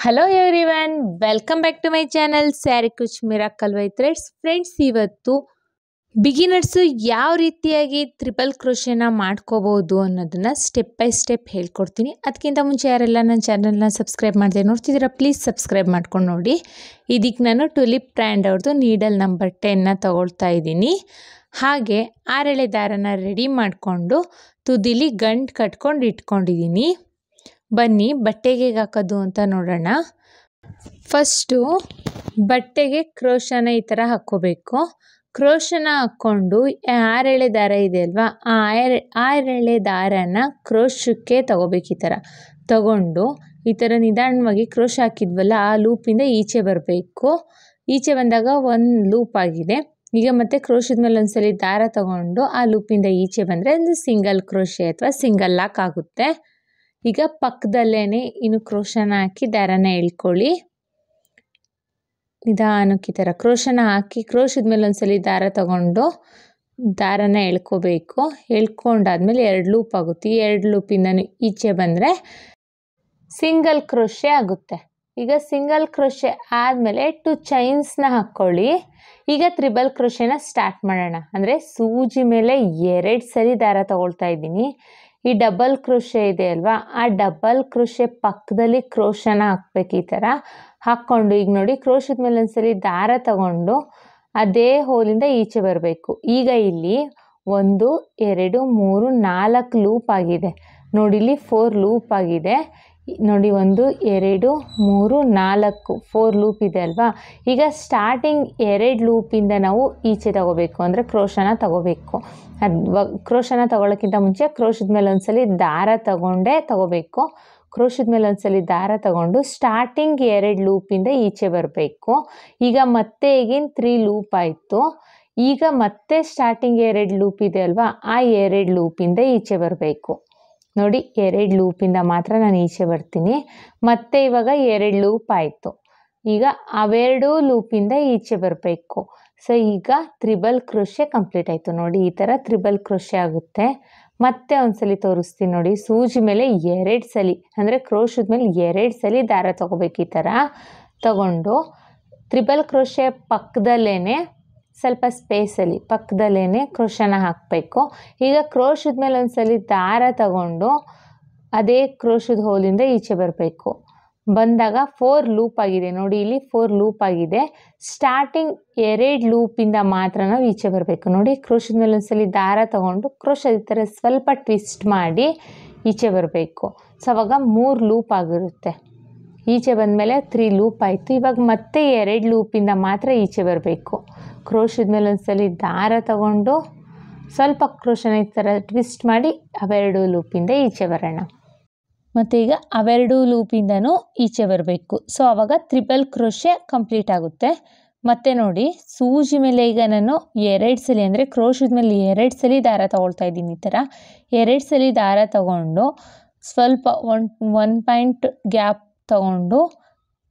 Hello everyone, welcome back to my channel sari ಕುಚ್ miracle why threads. Friends, ಇವತ್ತು beginners ಯಾವ ರೀತಿಯಾಗಿ ಟ್ರಿಪಲ್ ಕ್ರೋಶೆನ ಮಾಡ್ಕೋಬೋದು ಅನ್ನೋದನ್ನು ಸ್ಟೆಪ್ ಬೈ ಸ್ಟೆಪ್ ಹೇಳ್ಕೊಡ್ತೀನಿ. ಅದಕ್ಕಿಂತ ಮುಂಚೆ ಯಾರೆಲ್ಲ ನನ್ನ ಚಾನಲ್ನ ಸಬ್ಸ್ಕ್ರೈಬ್ ಮಾಡದೆ ನೋಡ್ತಿದ್ದೀರಾ, ಪ್ಲೀಸ್ ಸಬ್ಸ್ಕ್ರೈಬ್ ಮಾಡ್ಕೊಂಡು ನೋಡಿ. ಇದಕ್ಕೆ ನಾನು ಟುಲಿಪ್ ಬ್ರ್ಯಾಂಡ್ ಅವ್ರದ್ದು ನೀಡಲ್ ನಂಬರ್ 10ನ ತೊಗೊಳ್ತಾ ಇದ್ದೀನಿ. ಹಾಗೆ 6 ಎಳೆ ದಾರನ ರೆಡಿ ಮಾಡಿಕೊಂಡು ತುದಿಲಿ ಗಂಟು ಕಟ್ಕೊಂಡು ಇಟ್ಕೊಂಡಿದ್ದೀನಿ. ಬನ್ನಿ ಬಟ್ಟೆಗೆ ಹಾಕೋದು ಅಂತ ನೋಡೋಣ. ಫಸ್ಟು ಬಟ್ಟೆಗೆ ಕ್ರೋಶನ ಈ ಥರ ಹಾಕ್ಕೋಬೇಕು. ಕ್ರೋಶನ ಹಾಕ್ಕೊಂಡು 6 ಎಳೆ ದಾರ ಇದೆ ಅಲ್ವಾ, ಆ 6 ಎಳೆ ದಾರನ ಕ್ರೋಶಕ್ಕೆ ತಗೋಬೇಕು. ಈ ಥರ ತಗೊಂಡು ಈ ಥರ ನಿಧಾನವಾಗಿ ಕ್ರೋಶ ಹಾಕಿದ್ವಲ್ಲ, ಆ ಲೂಪಿಂದ ಈಚೆ ಬರಬೇಕು. ಈಚೆ ಬಂದಾಗ ಒಂದು ಲೂಪ್ ಆಗಿದೆ. ಈಗ ಮತ್ತೆ ಕ್ರೋಶದ ಮೇಲೆ ಒಂದ್ಸಲಿ ದಾರ ತಗೊಂಡು ಆ ಲೂಪಿಂದ ಈಚೆ ಬಂದರೆ ಒಂದು ಸಿಂಗಲ್ ಕ್ರೋಶೆ ಅಥವಾ ಸಿಂಗಲ್ ಲಾಕ್ ಆಗುತ್ತೆ. ಈಗ ಪಕ್ಕದಲ್ಲೇ ಇನ್ನು ಕ್ರೋಶನ ಹಾಕಿ ದಾರನ ಎಳ್ಕೊಳ್ಳಿ. ನಿಧಾನಕ್ಕೆ ಈ ಥರ ಕ್ರೋಶನ ಹಾಕಿ ಕ್ರೋಶದ ಮೇಲೆ ಒಂದ್ಸಲಿ ದಾರ ತಗೊಂಡು ದಾರನ ಎಳ್ಕೋಬೇಕು. ಎಳ್ಕೊಂಡಾದ್ಮೇಲೆ 2 ಲೂಪ್ ಆಗುತ್ತೆ. ಈ 2 ಲೂಪಿಂದ ಈಚೆ ಬಂದರೆ ಸಿಂಗಲ್ ಕ್ರೋಶೆ ಆಗುತ್ತೆ. ಈಗ ಸಿಂಗಲ್ ಕ್ರೋಶೆ ಆದಮೇಲೆ 2 ಚೈನ್ಸ್ನ ಹಾಕ್ಕೊಳ್ಳಿ. ಈಗ ತ್ರಿಬಲ್ ಕ್ರೋಶೆನ ಸ್ಟಾರ್ಟ್ ಮಾಡೋಣ. ಅಂದರೆ ಸೂಜಿ ಮೇಲೆ 2 ಸರಿ ದಾರ ತಗೊಳ್ತಾ ಇದ್ದೀನಿ. ಈ ಡಬಲ್ ಕ್ರೋಶೆ ಇದೆ ಅಲ್ವಾ, ಆ ಡಬಲ್ ಕ್ರೋಶೆ ಪಕ್ಕದಲ್ಲಿ ಕ್ರೋಶನ ಹಾಕ್ಬೇಕು. ಈ ಥರ ಹಾಕ್ಕೊಂಡು ಈಗ ನೋಡಿ ಕ್ರೋಶದ ಮೇಲೆ ಒಂದ್ಸಲಿ ದಾರ ತಗೊಂಡು ಅದೇ ಹೋಲಿಂದ ಈಚೆ ಬರಬೇಕು. ಈಗ ಇಲ್ಲಿ 1 2 3 4 ಲೂಪ್ ಆಗಿದೆ ನೋಡಿ. ಇಲ್ಲಿ 4 ಲೂಪ್ ಆಗಿದೆ ನೋಡಿ. 1 2 3 4 4 ಲೂಪ್ ಇದೆ ಅಲ್ವಾ. ಈಗ ಸ್ಟಾರ್ಟಿಂಗ್ 2 ಲೂಪಿಂದ ನಾವು ಈಚೆ ತಗೋಬೇಕು, ಅಂದರೆ ಕ್ರೋಶನ ತಗೋಬೇಕು. ಕ್ರೋಶನ ತಗೊಳ್ಳೋಕ್ಕಿಂತ ಮುಂಚೆ ಕ್ರೋಶದ ಮೇಲೆ ಒಂದ್ಸಲಿ ದಾರ ತಗೋಬೇಕು. ಕ್ರೋಶದ ಮೇಲೆ ಒಂದ್ಸಲಿ ದಾರ ತಗೊಂಡು ಸ್ಟಾರ್ಟಿಂಗ್ 2 ಲೂಪಿಂದ ಈಚೆ ಬರಬೇಕು. ಈಗ ಮತ್ತೆ ಈಗಿನ 3 ಲೂಪ್ ಆಯಿತು. ಈಗ ಮತ್ತೆ ಸ್ಟಾರ್ಟಿಂಗ್ 2 ಲೂಪ್ ಇದೆ ಅಲ್ವಾ, ಆ 2 ಲೂಪಿಂದ ಈಚೆ ಬರಬೇಕು ನೋಡಿ. 2 ಲೂಪಿಂದ ಮಾತ್ರ ನಾನು ಈಚೆ ಬರ್ತೀನಿ. ಮತ್ತೆ ಇವಾಗ 2 ಲೂಪ್ ಆಯಿತು. ಈಗ ಅವೆರಡೂ ಲೂಪಿಂದ ಈಚೆ ಬರಬೇಕು. ಸೊ ಈಗ ತ್ರಿಬಲ್ ಕ್ರೋಶೆ ಕಂಪ್ಲೀಟ್ ಆಯಿತು ನೋಡಿ. ಈ ಥರ ತ್ರಿಬಲ್ ಕ್ರೋಶೆ ಆಗುತ್ತೆ. ಮತ್ತೆ ಒಂದ್ಸಲಿ ತೋರಿಸ್ತೀನಿ ನೋಡಿ. ಸೂಜಿ ಮೇಲೆ 2 ಸಲಿ, ಅಂದರೆ ಕ್ರೋಶದ ಮೇಲೆ 2 ಸಲಿ ದಾರ ತಗೋಬೇಕು. ಈ ಥರ ತಗೊಂಡು ತ್ರಿಬಲ್ ಕ್ರೋಶೆ ಪಕ್ಕದಲ್ಲೇ ಸ್ವಲ್ಪ ಸ್ಪೇಸಲ್ಲಿ ಪಕ್ಕದಲ್ಲೇ ಕ್ರೋಶನ ಹಾಕಬೇಕು. ಈಗ ಕ್ರೋಶದ ಮೇಲೆ ಒಂದ್ಸಲಿ ದಾರ ತಗೊಂಡು ಅದೇ ಕ್ರೋಶದ ಹೋಲಿಂದ ಈಚೆ ಬರಬೇಕು. ಬಂದಾಗ 4 ಲೂಪ್ ಆಗಿದೆ ನೋಡಿ. ಇಲ್ಲಿ 4 ಲೂಪ್ ಆಗಿದೆ. ಸ್ಟಾರ್ಟಿಂಗ್ 2 ಲೂಪಿಂದ ಮಾತ್ರ ನಾವು ಈಚೆ ಬರಬೇಕು ನೋಡಿ. ಕ್ರೋಶದ ಮೇಲೆ ಒಂದ್ಸಲಿ ದಾರ ತಗೊಂಡು ಕ್ರೋಶ ಈ ಥರ ಸ್ವಲ್ಪ ಟ್ವಿಸ್ಟ್ ಮಾಡಿ ಈಚೆ ಬರಬೇಕು. ಸೊ ಅವಾಗ 3 ಲೂಪ್ ಆಗಿರುತ್ತೆ. ಈಚೆ ಬಂದಮೇಲೆ 3 ಲೂಪ್ ಆಯಿತು. ಇವಾಗ ಮತ್ತೆ 2 ಲೂಪಿಂದ ಮಾತ್ರ ಈಚೆ ಬರಬೇಕು. ಕ್ರೋಶದ ಮೇಲೆ ಒಂದ್ಸಲಿ ದಾರ ತಗೊಂಡು ಸ್ವಲ್ಪ ಕ್ರೋಶನ ಈ ಥರ ಟ್ವಿಸ್ಟ್ ಮಾಡಿ ಅವೆರಡು ಲೂಪಿಂದ ಈಚೆ ಬರೋಣ. ಮತ್ತು ಈಗ ಅವೆರಡು ಲೂಪಿಂದನೂ ಈಚೆ ಬರಬೇಕು. ಸೊ ಆವಾಗ ತ್ರಿಬಲ್ ಕ್ರೋಶೆ ಕಂಪ್ಲೀಟ್ ಆಗುತ್ತೆ. ಮತ್ತು ನೋಡಿ ಸೂಜಿ ಮೇಲೆ ಈಗ ನಾನು 2 ಸಲಿ, ಅಂದರೆ ಕ್ರೋಶದ ಮೇಲೆ 2 ಸಲಿ ದಾರ ತಗೊಳ್ತಾ ಇದ್ದೀನಿ. ಈ ಥರ 2 ಸಲಿ ದಾರ ತಗೊಂಡು ಸ್ವಲ್ಪ 1 ಪಾಯಿಂಟ್ ಗ್ಯಾಪ್ ತಗೊಂಡು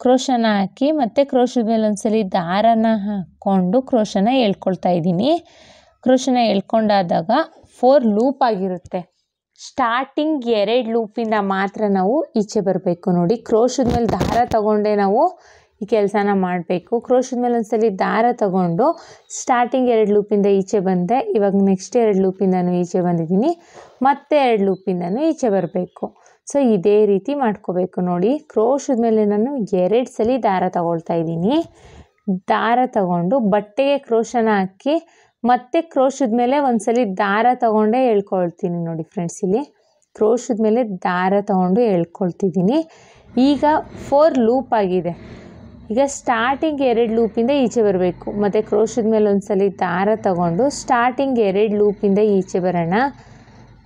ಕ್ರೋಶನ ಹಾಕಿ ಮತ್ತೆ ಕ್ರೋಶದ ಮೇಲೆ ಒಂದ್ಸಲಿ ದಾರನ ಹಾಕ್ಕೊಂಡು ಕ್ರೋಶನ ಎಳ್ಕೊಳ್ತಾ ಇದ್ದೀನಿ. ಕ್ರೋಶನ ಎಳ್ಕೊಂಡಾದಾಗ 4 ಲೂಪ್ ಆಗಿರುತ್ತೆ. ಸ್ಟಾರ್ಟಿಂಗ್ 2 ಲೂಪಿಂದ ಮಾತ್ರ ನಾವು ಈಚೆ ಬರಬೇಕು ನೋಡಿ. ಕ್ರೋಶದ ಮೇಲೆ ದಾರ ತಗೊಂಡೇ ನಾವು ಈ ಕೆಲಸನ ಮಾಡಬೇಕು. ಕ್ರೋಶದ ಮೇಲೆ ಒಂದ್ಸಲಿ ದಾರ ತಗೊಂಡು ಸ್ಟಾರ್ಟಿಂಗ್ 2 ಲೂಪಿಂದ ಈಚೆ ಬಂದೆ. ಇವಾಗ ನೆಕ್ಸ್ಟ್ 2 ಲೂಪಿಂದನೂ ಈಚೆ ಬಂದಿದ್ದೀನಿ. ಮತ್ತೆ 2 ಲೂಪಿಂದನೂ ಈಚೆ ಬರಬೇಕು. ಸೊ ಇದೇ ರೀತಿ ಮಾಡ್ಕೋಬೇಕು ನೋಡಿ. ಕ್ರೋಶದ ಮೇಲೆ ನಾನು 2 ಸಲಿ ದಾರ ತಗೊಳ್ತಾ ಇದ್ದೀನಿ. ದಾರ ತಗೊಂಡು ಬಟ್ಟೆಗೆ ಕ್ರೋಶನ ಹಾಕಿ ಮತ್ತೆ ಕ್ರೋಶದ ಮೇಲೆ ಒಂದ್ಸಲಿ ದಾರ ತಗೊಂಡೇ ಎಳ್ಕೊಳ್ತೀನಿ ನೋಡಿ. ಫ್ರೆಂಡ್ಸ್, ಇಲ್ಲಿ ಕ್ರೋಶದ ಮೇಲೆ ದಾರ ತಗೊಂಡು ಎಳ್ಕೊಳ್ತಿದ್ದೀನಿ. ಈಗ 4 ಲೂಪ್ ಆಗಿದೆ. ಈಗ ಸ್ಟಾರ್ಟಿಂಗ್ 2 ಲೂಪಿಂದ ಈಚೆ ಬರಬೇಕು. ಮತ್ತು ಕ್ರೋಶದ ಮೇಲೆ ಒಂದ್ಸಲಿ ದಾರ ತಗೊಂಡು ಸ್ಟಾರ್ಟಿಂಗ್ 2 ಲೂಪಿಂದ ಈಚೆ ಬರೋಣ.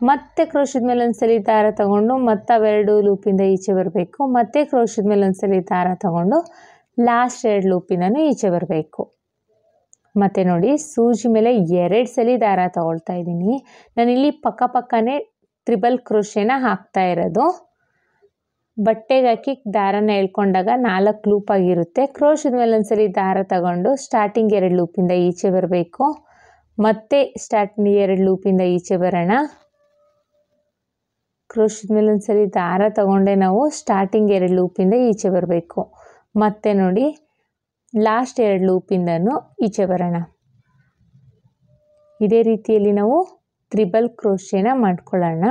ಮತ್ತೆ ಕ್ರೋಶದ ಮೇಲೆ ಒಂದ್ಸಲಿ ದಾರ ತಗೊಂಡು ಮತ್ತೆ ಅವೆರಡು ಲೂಪಿಂದ ಈಚೆ ಬರಬೇಕು. ಮತ್ತೆ ಕ್ರೋಶದ ಮೇಲೆ ಒಂದ್ಸಲಿ ದಾರ ತಗೊಂಡು ಲಾಸ್ಟ್ 2 ಲೂಪಿಂದನೂ ಈಚೆ ಬರಬೇಕು. ಮತ್ತು ನೋಡಿ ಸೂಜಿ ಮೇಲೆ 2 ಸಲಿ ದಾರ ತಗೊಳ್ತಾ ಇದ್ದೀನಿ. ನಾನಿಲ್ಲಿ ಪಕ್ಕನೇ ತ್ರಿಬಲ್ ಕ್ರೋಶೆನ ಹಾಕ್ತಾ ಇರೋದು. ಬಟ್ಟೆಗೆ ಹಾಕಿ ದಾರನ ಎಳ್ಕೊಂಡಾಗ 4 ಲೂಪ್ ಆಗಿರುತ್ತೆ. ಕ್ರೋಶದ ಮೇಲೆ ಒಂದ್ಸಲಿ ದಾರ ತಗೊಂಡು ಸ್ಟಾರ್ಟಿಂಗ್ 2 ಲೂಪಿಂದ ಈಚೆ ಬರಬೇಕು. ಮತ್ತೆ ಸ್ಟಾರ್ಟಿಂಗ್ 2 ಲೂಪಿಂದ ಈಚೆ ಬರೋಣ. ಕ್ರೋಶದ ಮೇಲೆ ಒಂದ್ಸರಿ ದಾರ ತಗೊಂಡೆ ನಾವು ಸ್ಟಾರ್ಟಿಂಗ್ 2 ಲೂಪಿಂದ ಈಚೆ ಬರಬೇಕು. ಮತ್ತೆ ನೋಡಿ ಲಾಸ್ಟ್ 2 ಲೂಪಿಂದನೂ ಈಚೆ ಬರೋಣ. ಇದೇ ರೀತಿಯಲ್ಲಿ ನಾವು ತ್ರಿಬಲ್ ಕ್ರೋಶೆನ ಮಾಡ್ಕೊಳ್ಳೋಣ.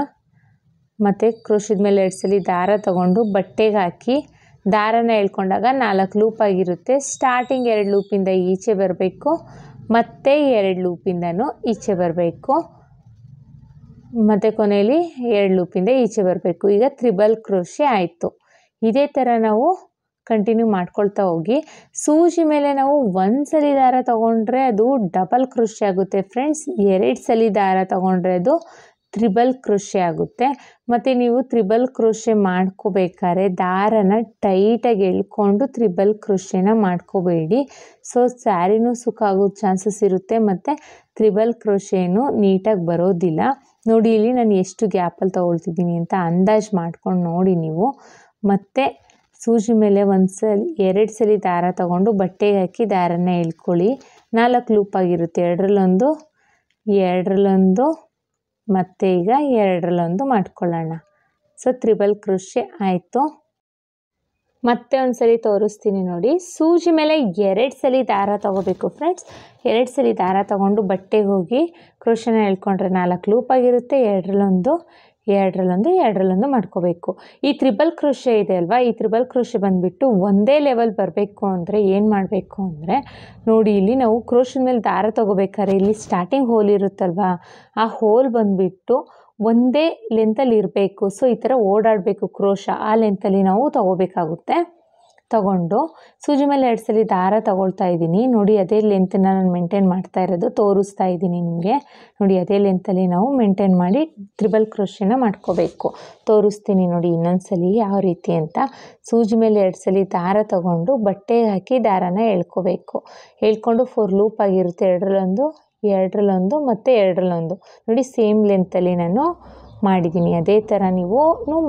ಮತ್ತು ಕ್ರೋಶದ ಮೇಲೆ 2 ಸಲ ದಾರ ತಗೊಂಡು ಬಟ್ಟೆಗೆ ಹಾಕಿ ದಾರನ ಎಳ್ಕೊಂಡಾಗ 4 ಲೂಪ್ ಆಗಿರುತ್ತೆ. ಸ್ಟಾರ್ಟಿಂಗ್ 2 ಲೂಪಿಂದ ಈಚೆ ಬರಬೇಕು, ಮತ್ತೆ 2 ಲೂಪಿಂದನೂ ಈಚೆ ಬರಬೇಕು, ಮತ್ತು ಕೊನೆಯಲ್ಲಿ 2 ಲೂಪಿಂದ ಈಚೆ ಬರಬೇಕು. ಈಗ ತ್ರಿಬಲ್ ಕ್ರೋಶೆ ಆಯಿತು. ಇದೇ ಥರ ನಾವು ಕಂಟಿನ್ಯೂ ಮಾಡ್ಕೊಳ್ತಾ ಹೋಗಿ ಸೂಜಿ ಮೇಲೆ ನಾವು 1 ಸಲ ದಾರ ತಗೊಂಡ್ರೆ ಅದು ಡಬಲ್ ಕ್ರೋಶೆ ಆಗುತ್ತೆ ಫ್ರೆಂಡ್ಸ್. 2 ಸಲ ದಾರ ತಗೊಂಡ್ರೆ ಅದು ತ್ರಿಬಲ್ ಕ್ರೋಶೆ ಆಗುತ್ತೆ. ಮತ್ತು ನೀವು ತ್ರಿಬಲ್ ಕ್ರೋಶೆ ಮಾಡ್ಕೋಬೇಕಾದ್ರೆ ದಾರನ ಟೈಟಾಗಿ ಎಳ್ಕೊಂಡು ತ್ರಿಬಲ್ ಕ್ರೋಶೆನ ಮಾಡ್ಕೋಬೇಡಿ. ಸೊ ಸ್ಯಾರಿನೂ ಸುಕ್ಕ ಆಗೋ ಚಾನ್ಸಸ್ ಇರುತ್ತೆ ಮತ್ತು ತ್ರಿಬಲ್ ಕ್ರೋಶೆನೂ ನೀಟಾಗಿ ಬರೋದಿಲ್ಲ. ನೋಡಿ ಇಲ್ಲಿ ನಾನು ಎಷ್ಟು ಗ್ಯಾಪಲ್ಲಿ ತಗೊಳ್ತಿದ್ದೀನಿ ಅಂತ ಅಂದಾಜು ಮಾಡ್ಕೊಂಡು ನೋಡಿ ನೀವು. ಮತ್ತು ಸೂಜಿ ಮೇಲೆ 2 ಸಲ ದಾರ ತಗೊಂಡು ಬಟ್ಟೆಗೆ ಹಾಕಿ ದಾರನ ಎಳ್ಕೊಳ್ಳಿ. 4 ಲೂಪ್ ಆಗಿರುತ್ತೆ. 2ರಲ್ಲೊಂದು, 2ರಲ್ಲೊಂದು, ಮತ್ತು ಈಗ 2ರಲ್ಲೊಂದು ಮಾಡ್ಕೊಳ್ಳೋಣ. ಸೊ ತ್ರಿಬಲ್ ಕ್ರೋಶೆ ಆಯಿತು. ಮತ್ತೆ ಒಂದು ಸಲ ತೋರಿಸ್ತೀನಿ ನೋಡಿ. ಸೂಜಿ ಮೇಲೆ 2 ಸಲ ದಾರ ತಗೋಬೇಕು ಫ್ರೆಂಡ್ಸ್. 2 ಸಲ ದಾರ ತಗೊಂಡು ಬಟ್ಟೆಗೆ ಹೋಗಿ ಕ್ರೋಶೆನ ಎಳ್ಕೊಂಡ್ರೆ 4 ಲೂಪ್ ಆಗಿರುತ್ತೆ. 2ರಲ್ಲೊಂದು, 2ರಲ್ಲೊಂದು, 2ರಲ್ಲೊಂದು ಮಾಡ್ಕೋಬೇಕು. ಈ ತ್ರಿಬಲ್ ಕ್ರೋಶೆ ಇದೆ ಅಲ್ವಾ, ಈ ತ್ರಿಬಲ್ ಕ್ರೋಶೆ ಬಂದುಬಿಟ್ಟು ಒಂದೇ ಲೆವೆಲ್ ಬರಬೇಕು ಅಂದರೆ ಏನು ಮಾಡಬೇಕು ಅಂದರೆ ನೋಡಿ ಇಲ್ಲಿ ನಾವು ಕ್ರೋಶದ ಮೇಲೆ ದಾರ ತಗೋಬೇಕಾದ್ರೆ ಇಲ್ಲಿ ಸ್ಟಾರ್ಟಿಂಗ್ ಹೋಲ್ ಇರುತ್ತಲ್ವಾ, ಆ ಹೋಲ್ ಬಂದುಬಿಟ್ಟು ಒಂದೇ ಲೆಂತಲ್ಲಿ ಇರಬೇಕು. ಸೊ ಈ ಥರ ಓಡಾಡಬೇಕು ಕ್ರೋಶ, ಆ ಲೆಂತಲ್ಲಿ ನಾವು ತಗೋಬೇಕಾಗುತ್ತೆ. ತಗೊಂಡು ಸೂಜಿ ಮೇಲೆ 2 ಸಲ ದಾರ ತಗೊಳ್ತಾ ಇದ್ದೀನಿ. ನೋಡಿ ಅದೇ ಲೆಂತನ್ನ ನಾನು ಮೇಂಟೈನ್ ಮಾಡ್ತಾ ಇರೋದು, ತೋರಿಸ್ತಾ ಇದ್ದೀನಿ ನಿಮಗೆ. ನೋಡಿ ಅದೇ ಲೆಂತಲ್ಲಿ ನಾವು ಮೇಂಟೈನ್ ಮಾಡಿ ತ್ರಿಬಲ್ ಕ್ರೋಶೆನ ಮಾಡ್ಕೋಬೇಕು. ತೋರಿಸ್ತೀನಿ ನೋಡಿ ಇನ್ನೊಂದು ಸಲ ಯಾವ ರೀತಿ ಅಂತ. ಸೂಜಿ ಮೇಲೆ 2 ಸಲ ದಾರ ತಗೊಂಡು ಬಟ್ಟೆಗೆ ಹಾಕಿ ದಾರನ ಎಳ್ಕೋಬೇಕು. ಎಳ್ಕೊಂಡು 4 ಲೂಪ್ ಆಗಿರುತ್ತೆ. 2ರಲ್ಲೊಂದು, 2ರಲ್ಲೊಂದು, ಮತ್ತು 2ರಲ್ಲೊಂದು. ನೋಡಿ ಸೇಮ್ ಲೆಂತಲ್ಲಿ ನಾನು ಮಾಡಿದ್ದೀನಿ. ಅದೇ ಥರ ನೀವು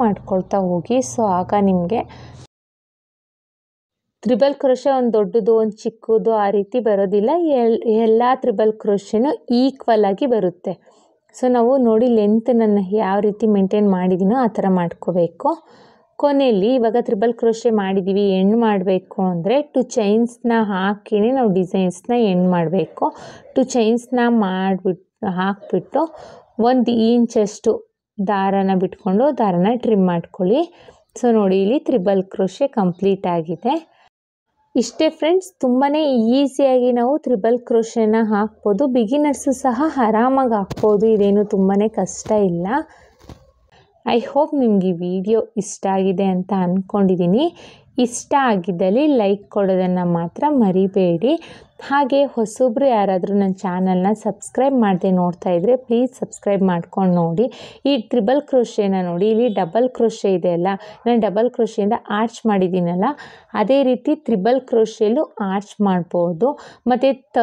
ಮಾಡ್ಕೊಳ್ತಾ ಹೋಗಿ. ಸೊ ಆಗ ನಿಮಗೆ ತ್ರಿಬಲ್ ಕ್ರೋಶೆ ಒಂದು ದೊಡ್ಡದು ಒಂದು ಚಿಕ್ಕದು ಆ ರೀತಿ ಬರೋದಿಲ್ಲ. ಎಲ್ಲ ತ್ರಿಬಲ್ ಕ್ರೋಶೆನೂ ಈಕ್ವಲ್ ಆಗಿ ಬರುತ್ತೆ. ಸೊ ನಾವು ನೋಡಿ ಲೆಂತ್ ನಾನು ಯಾವ ರೀತಿ ಮೇಂಟೈನ್ ಮಾಡಿದ್ದೀನೋ ಆ ಥರ ಮಾಡ್ಕೋಬೇಕು. ಕೊನೆಯಲ್ಲಿ ಇವಾಗ ತ್ರಿಬಲ್ ಕ್ರೋಶೆ ಮಾಡಿದ್ದೀವಿ, ಎಂಡ್ ಮಾಡಬೇಕು ಅಂದರೆ 2 ಚೈನ್ಸ್ನ ಹಾಕಿನೇ ನಾವು ಡಿಸೈನ್ಸ್ನ ಎಂಡ್ ಮಾಡಬೇಕು. 2 ಚೈನ್ಸ್ನ ಹಾಕಿಬಿಟ್ಟು 1 ಇಂಚಷ್ಟು ದಾರನ ಬಿಟ್ಕೊಂಡು ದಾರನ ಟ್ರಿಮ್ ಮಾಡ್ಕೊಳ್ಳಿ. ಸೊ ನೋಡಿ ಇಲ್ಲಿ ತ್ರಿಬಲ್ ಕ್ರೋಶೆ ಕಂಪ್ಲೀಟ್ ಆಗಿದೆ. ಇಷ್ಟೇ ಫ್ರೆಂಡ್ಸ್, ತುಂಬಾ ಈಸಿಯಾಗಿ ನಾವು ತ್ರಿಬಲ್ ಕ್ರೋಶೆನ ಹಾಕ್ಬೋದು. ಬಿಗಿನರ್ಸು ಸಹ ಆರಾಮಾಗಿ ಹಾಕ್ಬೋದು, ಇದೇನು ತುಂಬಾ ಕಷ್ಟ ಇಲ್ಲ. ಐ ಹೋಪ್ ನಿಮಗೆ ಈ ವಿಡಿಯೋ ಇಷ್ಟ ಆಗಿದೆ ಅಂತ ಅಂದ್ಕೊಂಡಿದ್ದೀನಿ. ಇಷ್ಟ ಆಗಿದ್ದಲ್ಲಿ ಲೈಕ್ ಕೊಡೋದನ್ನು ಮಾತ್ರ ಮರಿಬೇಡಿ. ಹಾಗೆ ಹೊಸೊಬ್ಬರು ಯಾರಾದರೂ ನನ್ನ ಚಾನಲ್ನ ಸಬ್ಸ್ಕ್ರೈಬ್ ಮಾಡದೆ ನೋಡ್ತಾ ಇದ್ದರೆ ಪ್ಲೀಸ್ ಸಬ್ಸ್ಕ್ರೈಬ್ ಮಾಡ್ಕೊಂಡು ನೋಡಿ. ಈ ತ್ರಿಬಲ್ ಕ್ರೋಶೆನ ನೋಡಿ, ಇಲ್ಲಿ ಡಬಲ್ ಕ್ರೋಶೆ ಇದೆ ಅಲ್ಲ, ನಾನು ಡಬಲ್ ಕ್ರೋಶೆಯಿಂದ ಆರ್ಚ್ ಮಾಡಿದ್ದೀನಲ್ಲ, ಅದೇ ರೀತಿ ತ್ರಿಬಲ್ ಕ್ರೋಶೆಲ್ಲೂ ಆರ್ಚ್ ಮಾಡ್ಬೋದು. ಮತ್ತು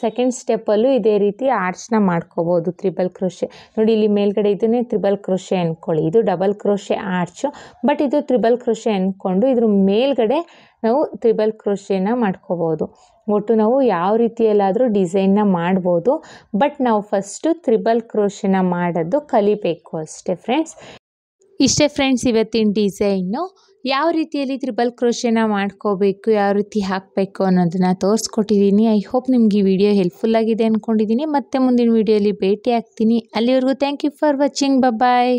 ಸೆಕೆಂಡ್ ಸ್ಟೆಪ್ಪಲ್ಲೂ ಇದೇ ರೀತಿ ಆರ್ಚ್ನ ಮಾಡ್ಕೋಬೋದು ತ್ರಿಬಲ್ ಕ್ರೋಶೆ. ನೋಡಿ ಇಲ್ಲಿ ಮೇಲ್ಗಡೆ ಇದನ್ನೇ ತ್ರಿಬಲ್ ಕ್ರೋಶೆ ಅಂದ್ಕೊಳ್ಳಿ, ಇದು ಡಬಲ್ ಕ್ರೋಶೆ ಆರ್ಚು, ಬಟ್ ಇದು ತ್ರಿಬಲ್ ಕ್ರೋಶೆ ಅಂದ್ಕೊಂಡು ಇದ್ರ ಮೇಲ್ಗಡೆ ನಾವು ತ್ರಿಬಲ್ ಕ್ರೋಶೆನ ಮಾಡ್ಕೋಬೋದು. ಒಟ್ಟು ನಾವು ಯಾವ ರೀತಿಯಲ್ಲಾದರೂ ಡಿಸೈನ್ನ ಮಾಡ್ಬೋದು, ಬಟ್ ನಾವು ಫಸ್ಟು ತ್ರಿಬಲ್ ಕ್ರೋಶೆನ ಮಾಡೋದು ಕಲಿಬೇಕು ಅಷ್ಟೇ ಫ್ರೆಂಡ್ಸ್. ಇಷ್ಟೇ ಫ್ರೆಂಡ್ಸ್ ಇವತ್ತಿನ ಡಿಸೈನು. ಯಾವ ರೀತಿಯಲ್ಲಿ ತ್ರಿಬಲ್ ಕ್ರೋಶೆನ ಮಾಡ್ಕೋಬೇಕು, ಯಾವ ರೀತಿ ಹಾಕಬೇಕು ಅನ್ನೋದನ್ನು ತೋರಿಸ್ಕೊಟ್ಟಿದ್ದೀನಿ. ಐ ಹೋಪ್ ನಿಮ್ಗೆ ಈ ವಿಡಿಯೋ ಹೆಲ್ಪ್ಫುಲ್ ಆಗಿದೆ ಅಂದ್ಕೊಂಡಿದ್ದೀನಿ. ಮತ್ತೆ ಮುಂದಿನ ವಿಡಿಯೋಲಿ ಭೇಟಿ ಆಗ್ತೀನಿ. ಅಲ್ಲಿವರೆಗೂ thank you for watching. Bye.